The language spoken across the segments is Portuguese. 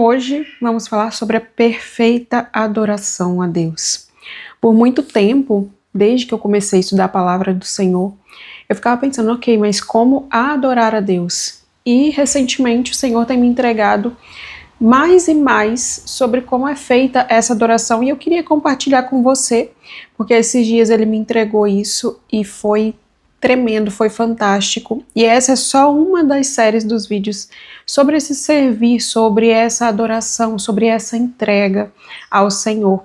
hoje vamos falar sobre a perfeita adoração a Deus. Por muito tempo, desde que eu comecei a estudar a palavra do Senhor, eu ficava pensando, ok, mas como adorar a Deus? E recentemente o Senhor tem me entregado mais e mais sobre como é feita essa adoração e eu queria compartilhar com você, porque esses dias ele me entregou isso e foi tremendo, foi fantástico. E essa é só uma das séries dos vídeos sobre esse servir, sobre essa adoração, sobre essa entrega ao Senhor.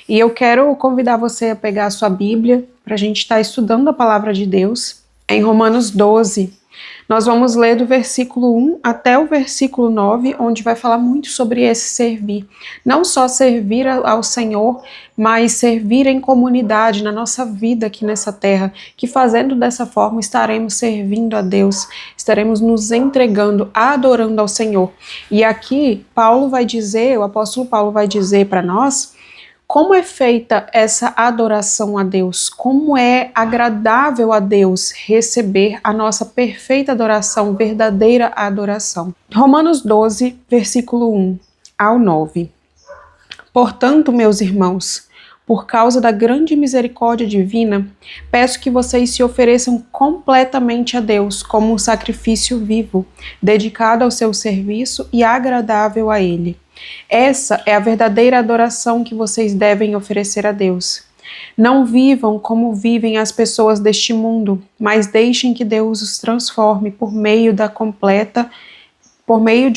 E eu quero convidar você a pegar a sua Bíblia para a gente estar estudando a palavra de Deus em Romanos 12. Nós vamos ler do versículo 1 até o versículo 9, onde vai falar muito sobre esse servir. Não só servir ao Senhor, mas servir em comunidade, na nossa vida aqui nessa terra, que fazendo dessa forma estaremos servindo a Deus, estaremos nos entregando, adorando ao Senhor. E aqui Paulo vai dizer, o apóstolo Paulo vai dizer para nós, como é feita essa adoração a Deus? Como é agradável a Deus receber a nossa perfeita adoração, verdadeira adoração? Romanos 12, versículo 1 ao 9. Portanto, meus irmãos, por causa da grande misericórdia divina, peço que vocês se ofereçam completamente a Deus como um sacrifício vivo, dedicado ao seu serviço e agradável a Ele. Essa é a verdadeira adoração que vocês devem oferecer a Deus. Não vivam como vivem as pessoas deste mundo, mas deixem que Deus os transforme por meio de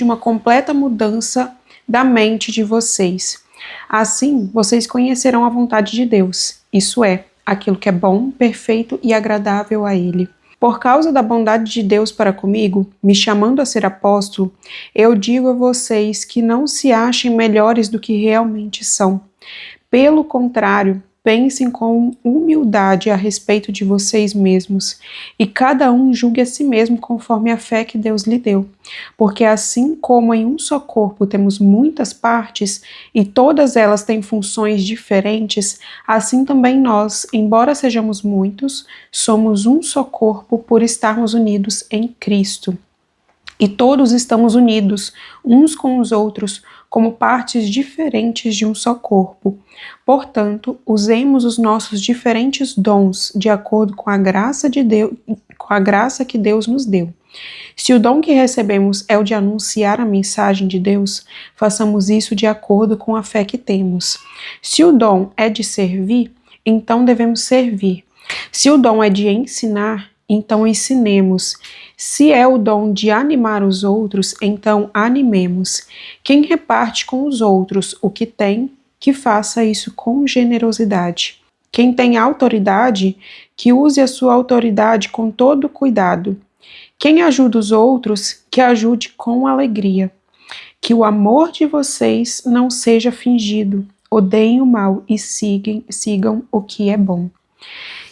uma completa mudança da mente de vocês. Assim, vocês conhecerão a vontade de Deus, isso é, aquilo que é bom, perfeito e agradável a Ele. Por causa da bondade de Deus para comigo, me chamando a ser apóstolo, eu digo a vocês que não se achem melhores do que realmente são. Pelo contrário, pensem com humildade a respeito de vocês mesmos, e cada um julgue a si mesmo conforme a fé que Deus lhe deu. Porque assim como em um só corpo temos muitas partes, e todas elas têm funções diferentes, assim também nós, embora sejamos muitos, somos um só corpo por estarmos unidos em Cristo. E todos estamos unidos, uns com os outros, como partes diferentes de um só corpo. Portanto, usemos os nossos diferentes dons de acordo com a graça de Deus, com a graça que Deus nos deu. Se o dom que recebemos é o de anunciar a mensagem de Deus, façamos isso de acordo com a fé que temos. Se o dom é de servir, então devemos servir. Se o dom é de ensinar, então ensinemos. Se é o dom de animar os outros, então animemos. Quem reparte com os outros o que tem, que faça isso com generosidade. Quem tem autoridade, que use a sua autoridade com todo cuidado. Quem ajuda os outros, que ajude com alegria. Que o amor de vocês não seja fingido. Odeiem o mal e sigam o que é bom.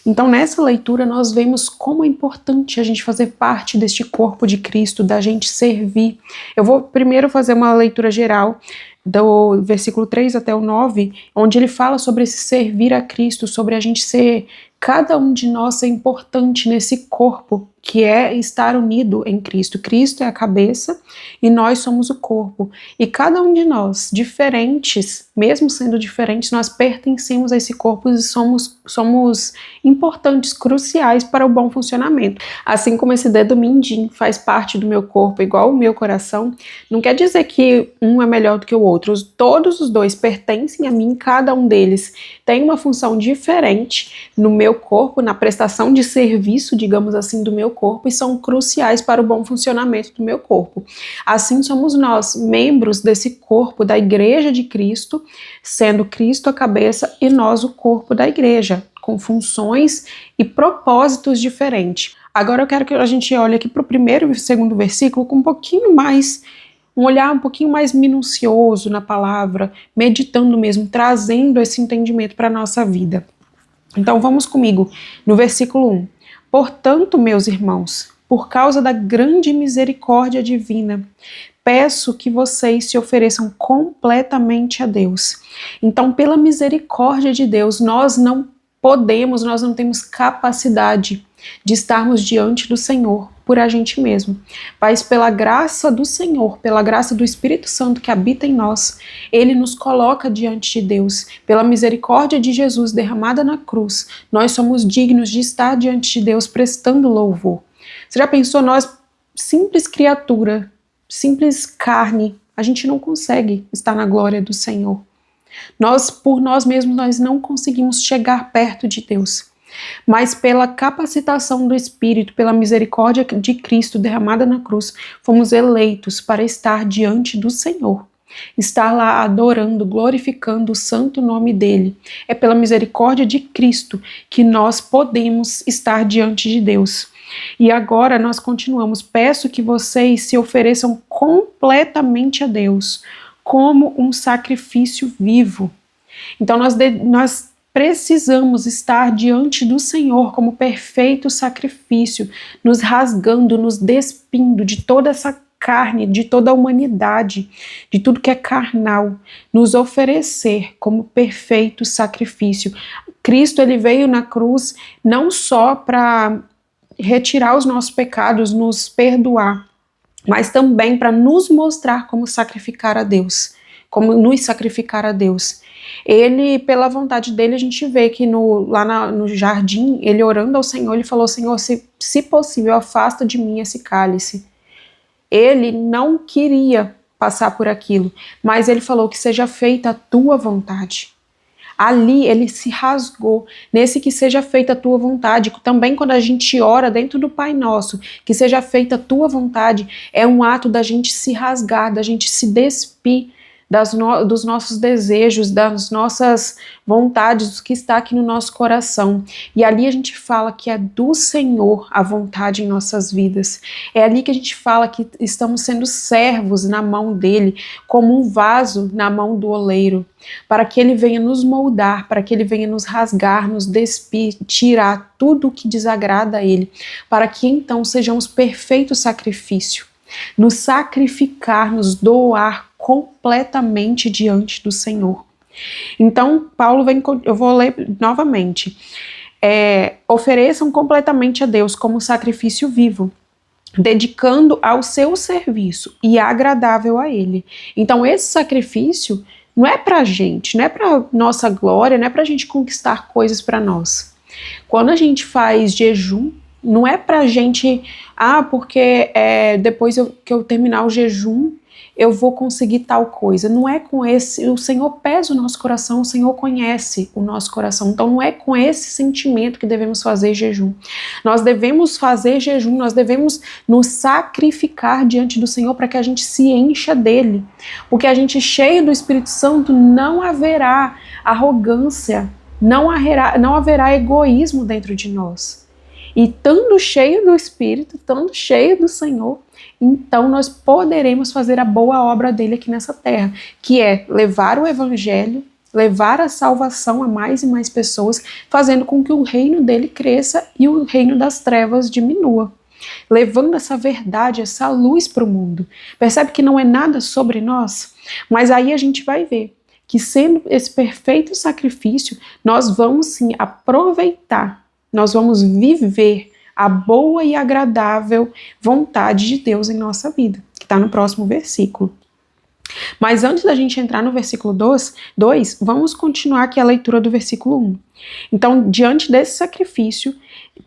Então, nessa leitura, nós vemos como é importante a gente fazer parte deste corpo de Cristo, da gente servir. Eu vou primeiro fazer uma leitura geral do versículo 3 até o 9, onde ele fala sobre esse servir a Cristo, sobre a gente ser, cada um de nós é importante nesse corpo, que é estar unido em Cristo. Cristo é a cabeça e nós somos o corpo. E cada um de nós, diferentes, mesmo sendo diferentes, nós pertencemos a esse corpo e somos importantes, cruciais para o bom funcionamento. Assim como esse dedo mindinho faz parte do meu corpo, igual o meu coração, não quer dizer que um é melhor do que o outro. Todos os dois pertencem a mim, cada um deles tem uma função diferente no meu corpo, na prestação de serviço, digamos assim, do meu corpo, e são cruciais para o bom funcionamento do meu corpo. Assim somos nós, membros desse corpo da Igreja de Cristo, sendo Cristo a cabeça e nós o corpo da igreja, com funções e propósitos diferentes. Agora eu quero que a gente olhe aqui para o primeiro e segundo versículo com um olhar um pouquinho mais minucioso na palavra, meditando mesmo, trazendo esse entendimento para a nossa vida. Então vamos comigo no versículo 1. Portanto, meus irmãos, por causa da grande misericórdia divina, peço que vocês se ofereçam completamente a Deus. Então, pela misericórdia de Deus, nós não temos capacidade de estarmos diante do Senhor por a gente mesmo, mas pela graça do Senhor, pela graça do Espírito Santo que habita em nós, Ele nos coloca diante de Deus. Pela misericórdia de Jesus derramada na cruz, nós somos dignos de estar diante de Deus prestando louvor. Você já pensou, nós, simples criatura, simples carne, a gente não consegue estar na glória do Senhor. Nós, por nós mesmos, nós não conseguimos chegar perto de Deus. Mas pela capacitação do Espírito, pela misericórdia de Cristo derramada na cruz, fomos eleitos para estar diante do Senhor. Estar lá adorando, glorificando o santo nome dele. É pela misericórdia de Cristo que nós podemos estar diante de Deus. E agora nós continuamos. Peço que vocês se ofereçam completamente a Deus, como um sacrifício vivo. Então nós precisamos estar diante do Senhor como perfeito sacrifício, nos rasgando, nos despindo de toda essa carne, de toda a humanidade, de tudo que é carnal, nos oferecer como perfeito sacrifício. Cristo, ele veio na cruz não só para retirar os nossos pecados, nos perdoar, mas também para nos mostrar como sacrificar a Deus, como nos sacrificar a Deus. Ele, pela vontade dele, a gente vê que lá no jardim, ele orando ao Senhor, ele falou: Senhor, se possível, afasta de mim esse cálice. Ele não queria passar por aquilo, mas ele falou que seja feita a tua vontade. Ali ele se rasgou, nesse que seja feita a tua vontade. Também quando a gente ora dentro do Pai Nosso, que seja feita a tua vontade, é um ato da gente se rasgar, da gente se despir dos nossos desejos, das nossas vontades, do que está aqui no nosso coração. E ali a gente fala que é do Senhor a vontade em nossas vidas. É ali que a gente fala que estamos sendo servos na mão dele, como um vaso na mão do oleiro, para que ele venha nos moldar, para que ele venha nos rasgar, nos despir, tirar tudo o que desagrada a ele, para que então sejamos perfeito sacrifício, nos sacrificar, nos doar completamente diante do Senhor. Então, Paulo eu vou ler novamente. Ofereçam completamente a Deus como sacrifício vivo, dedicando ao seu serviço e agradável a Ele. Então, esse sacrifício não é pra gente, não é pra nossa glória, não é pra gente conquistar coisas pra nós. Quando a gente faz jejum, não é pra gente, porque depois que eu terminar o jejum, eu vou conseguir tal coisa. Não é com esse, o Senhor pesa o nosso coração, o Senhor conhece o nosso coração. Então não é com esse sentimento que devemos fazer jejum. Nós devemos fazer jejum, nós devemos nos sacrificar diante do Senhor para que a gente se encha dele. Porque a gente cheio do Espírito Santo não haverá arrogância, não haverá egoísmo dentro de nós. E estando cheio do Espírito, estando cheio do Senhor, então nós poderemos fazer a boa obra dele aqui nessa terra, que é levar o Evangelho, levar a salvação a mais e mais pessoas, fazendo com que o reino dele cresça e o reino das trevas diminua, levando essa verdade, essa luz para o mundo. Percebe que não é nada sobre nós? Mas aí a gente vai ver que, sendo esse perfeito sacrifício, nós vamos sim aproveitar, nós vamos viver a boa e agradável vontade de Deus em nossa vida, que está no próximo versículo. Mas antes da gente entrar no versículo 2, vamos continuar aqui a leitura do versículo 1. Então, diante desse sacrifício,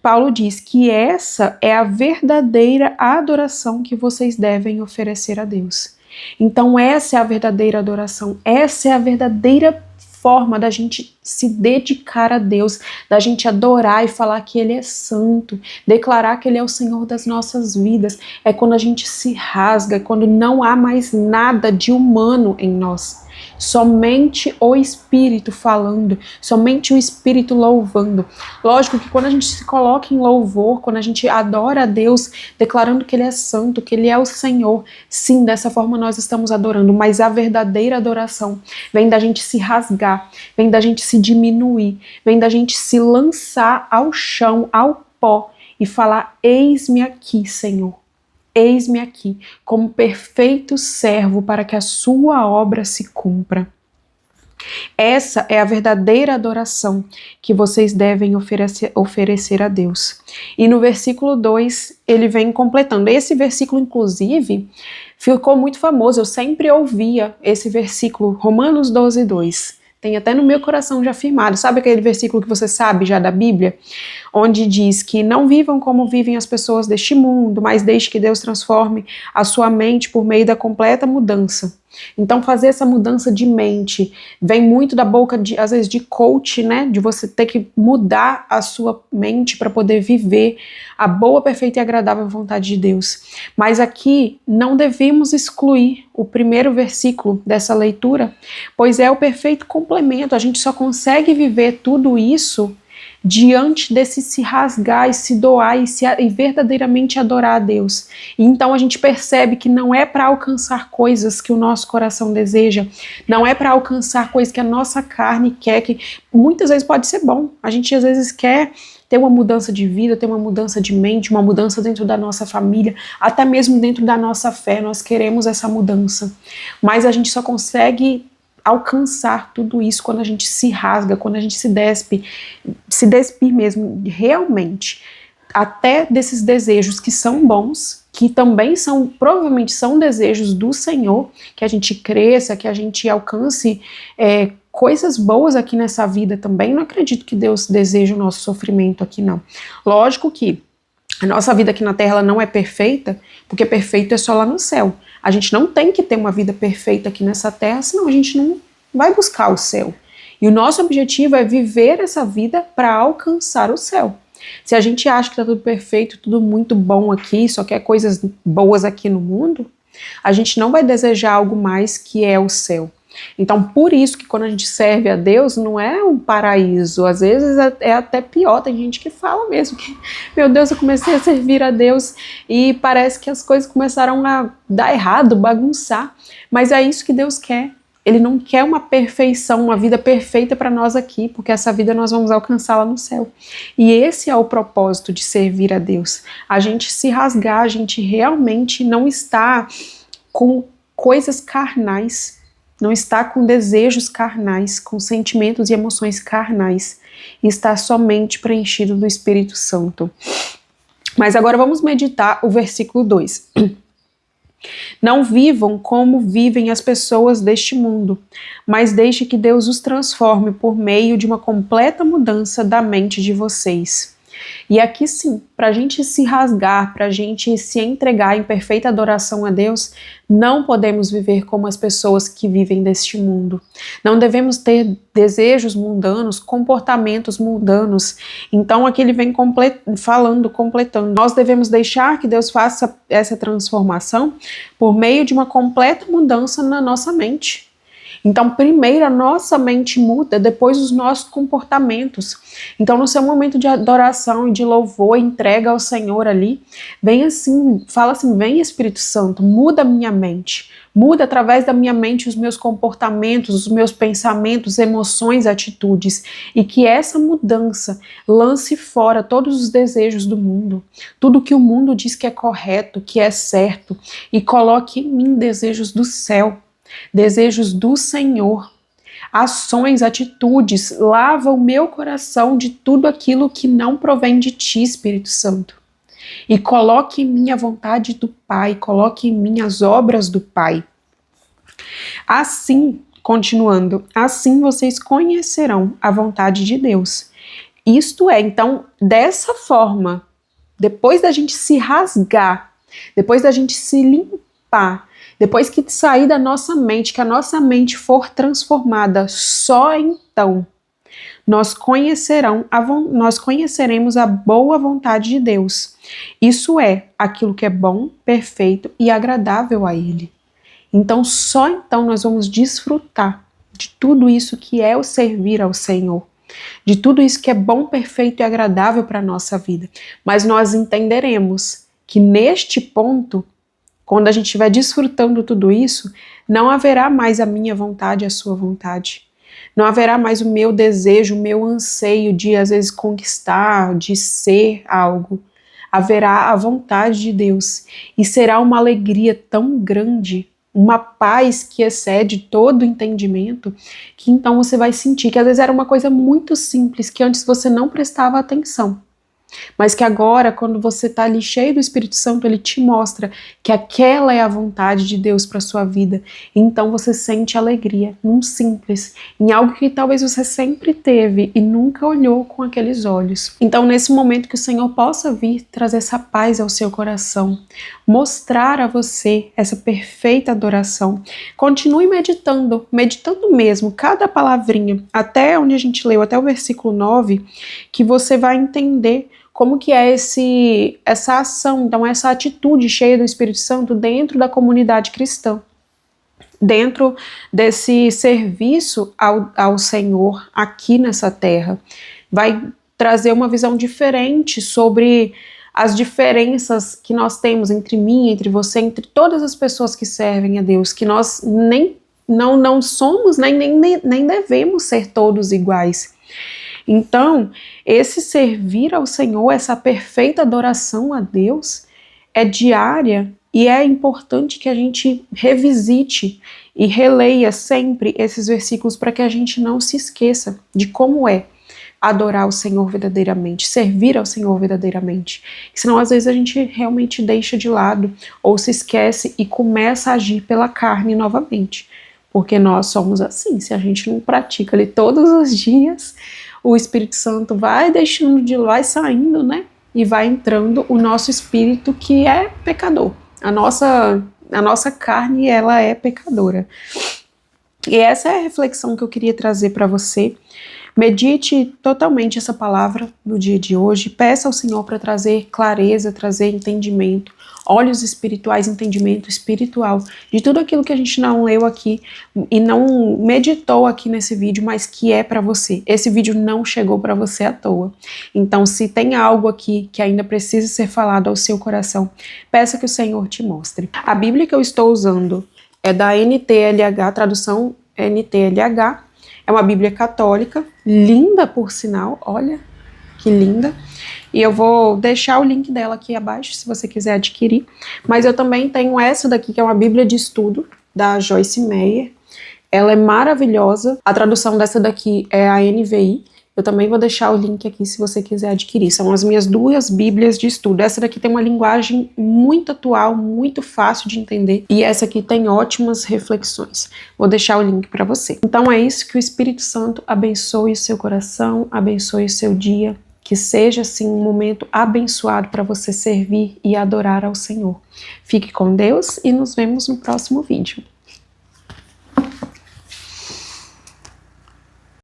Paulo diz que essa é a verdadeira adoração que vocês devem oferecer a Deus. Então, essa é a verdadeira adoração, essa é a verdadeira forma da gente se dedicar a Deus, da gente adorar e falar que Ele é santo, declarar que Ele é o Senhor das nossas vidas. É quando a gente se rasga, é quando não há mais nada de humano em nós. Somente o Espírito falando, somente o Espírito louvando. Lógico que quando a gente se coloca em louvor, quando a gente adora a Deus, declarando que Ele é santo, que Ele é o Senhor, sim, dessa forma nós estamos adorando, mas a verdadeira adoração vem da gente se rasgar, vem da gente se diminuir, vem da gente se lançar ao chão, ao pó e falar: eis-me aqui, Senhor. Eis-me aqui, como perfeito servo para que a sua obra se cumpra. Essa é a verdadeira adoração que vocês devem oferecer a Deus. E no versículo 2, ele vem completando. Esse versículo, inclusive, ficou muito famoso. Eu sempre ouvia esse versículo, Romanos 12, 2. Tem até no meu coração já firmado. Sabe aquele versículo que você sabe já da Bíblia? Onde diz que não vivam como vivem as pessoas deste mundo, mas deixe que Deus transforme a sua mente por meio da completa mudança. Então, fazer essa mudança de mente vem muito da boca, às vezes, de coach, né? De você ter que mudar a sua mente para poder viver a boa, perfeita e agradável vontade de Deus. Mas aqui não devemos excluir o primeiro versículo dessa leitura, pois é o perfeito complemento. A gente só consegue viver tudo isso diante desse se rasgar e se doar e verdadeiramente adorar a Deus. E então a gente percebe que não é para alcançar coisas que o nosso coração deseja, não é para alcançar coisas que a nossa carne quer, que muitas vezes pode ser bom. A gente às vezes quer ter uma mudança de vida, ter uma mudança de mente, uma mudança dentro da nossa família, até mesmo dentro da nossa fé, nós queremos essa mudança. Mas a gente só consegue alcançar tudo isso quando a gente se rasga, quando a gente se despir mesmo, realmente, até desses desejos que são bons, que também são, provavelmente são desejos do Senhor, que a gente cresça, que a gente alcance coisas boas aqui nessa vida também. Não acredito que Deus deseja o nosso sofrimento aqui, não. Lógico que a nossa vida aqui na Terra ela não é perfeita, porque perfeito é só lá no céu. A gente não tem que ter uma vida perfeita aqui nessa Terra, senão a gente não vai buscar o céu. E o nosso objetivo é viver essa vida para alcançar o céu. Se a gente acha que está tudo perfeito, tudo muito bom aqui, só quer coisas boas aqui no mundo, a gente não vai desejar algo mais que é o céu. Então, por isso que quando a gente serve a Deus, não é um paraíso, às vezes é até pior, tem gente que fala mesmo que, meu Deus, eu comecei a servir a Deus e parece que as coisas começaram a dar errado, bagunçar, mas é isso que Deus quer. Ele não quer uma perfeição, uma vida perfeita para nós aqui, porque essa vida nós vamos alcançá-la no céu. E esse é o propósito de servir a Deus, a gente se rasgar, a gente realmente não está com coisas carnais, não está com desejos carnais, com sentimentos e emoções carnais, e está somente preenchido do Espírito Santo. Mas agora vamos meditar o versículo 2. Não vivam como vivem as pessoas deste mundo, mas deixe que Deus os transforme por meio de uma completa mudança da mente de vocês. E aqui sim, para a gente se rasgar, para a gente se entregar em perfeita adoração a Deus, não podemos viver como as pessoas que vivem deste mundo. Não devemos ter desejos mundanos, comportamentos mundanos. Então aqui ele vem completando. Nós devemos deixar que Deus faça essa transformação por meio de uma completa mudança na nossa mente. Então, primeiro a nossa mente muda, depois os nossos comportamentos. Então, no seu momento de adoração e de louvor, entrega ao Senhor ali, vem assim, fala assim, vem Espírito Santo, muda a minha mente. Muda através da minha mente os meus comportamentos, os meus pensamentos, emoções, atitudes. E que essa mudança lance fora todos os desejos do mundo. Tudo que o mundo diz que é correto, que é certo. E coloque em mim desejos do céu. Desejos do Senhor, ações, atitudes, lava o meu coração de tudo aquilo que não provém de ti, Espírito Santo. E coloque em mim a vontade do Pai, coloque em mim as obras do Pai. Assim, continuando, assim vocês conhecerão a vontade de Deus. Isto é, então, dessa forma, depois da gente se rasgar, depois da gente se limpar, depois que sair da nossa mente, que a nossa mente for transformada, só então nós conheceremos a boa vontade de Deus. Isso é aquilo que é bom, perfeito e agradável a Ele. Então, só então nós vamos desfrutar de tudo isso que é o servir ao Senhor, de tudo isso que é bom, perfeito e agradável para a nossa vida. Mas nós entenderemos que neste ponto, quando a gente estiver desfrutando tudo isso, não haverá mais a minha vontade e a sua vontade. Não haverá mais o meu desejo, o meu anseio de, às vezes, conquistar, de ser algo. Haverá a vontade de Deus. E será uma alegria tão grande uma paz que excede todo entendimento, que então você vai sentir que às vezes era uma coisa muito simples, que antes você não prestava atenção. Mas que agora, quando você está ali cheio do Espírito Santo, ele te mostra que aquela é a vontade de Deus para sua vida. Então você sente alegria num simples, em algo que talvez você sempre teve e nunca olhou com aqueles olhos. Então, nesse momento, que o Senhor possa vir trazer essa paz ao seu coração, mostrar a você essa perfeita adoração. Continue meditando, meditando mesmo, cada palavrinha, até onde a gente leu, até o versículo 9, que você vai entender como que é essa ação, então essa atitude cheia do Espírito Santo dentro da comunidade cristã, dentro desse serviço ao Senhor aqui nessa terra. Vai trazer uma visão diferente sobre as diferenças que nós temos entre mim, entre você, entre todas as pessoas que servem a Deus, que nós não somos, nem devemos ser todos iguais. Então, esse servir ao Senhor, essa perfeita adoração a Deus, é diária e é importante que a gente revisite e releia sempre esses versículos para que a gente não se esqueça de como é adorar o Senhor verdadeiramente, servir ao Senhor verdadeiramente. Senão, às vezes, a gente realmente deixa de lado ou se esquece e começa a agir pela carne novamente. Porque nós somos assim, se a gente não pratica ali todos os dias, o Espírito Santo vai deixando de lá, vai saindo, né? E vai entrando o nosso espírito, que é pecador. A nossa carne, ela é pecadora. E essa é a reflexão que eu queria trazer para você. Medite totalmente essa palavra no dia de hoje. Peça ao Senhor para trazer clareza, trazer entendimento, olhos espirituais, entendimento espiritual de tudo aquilo que a gente não leu aqui e não meditou aqui nesse vídeo, mas que é para você. Esse vídeo não chegou para você à toa. Então, se tem algo aqui que ainda precisa ser falado ao seu coração, peça que o Senhor te mostre. A Bíblia que eu estou usando é da NTLH, tradução NTLH. É uma Bíblia católica, linda por sinal, olha que linda. E eu vou deixar o link dela aqui abaixo, se você quiser adquirir. Mas eu também tenho essa daqui, que é uma Bíblia de estudo, da Joyce Meyer. Ela é maravilhosa. A tradução dessa daqui é a NVI. Eu também vou deixar o link aqui se você quiser adquirir. São as minhas duas Bíblias de estudo. Essa daqui tem uma linguagem muito atual, muito fácil de entender. E essa aqui tem ótimas reflexões. Vou deixar o link para você. Então é isso, que o Espírito Santo abençoe o seu coração, abençoe o seu dia. Que seja, assim, um momento abençoado para você servir e adorar ao Senhor. Fique com Deus e nos vemos no próximo vídeo.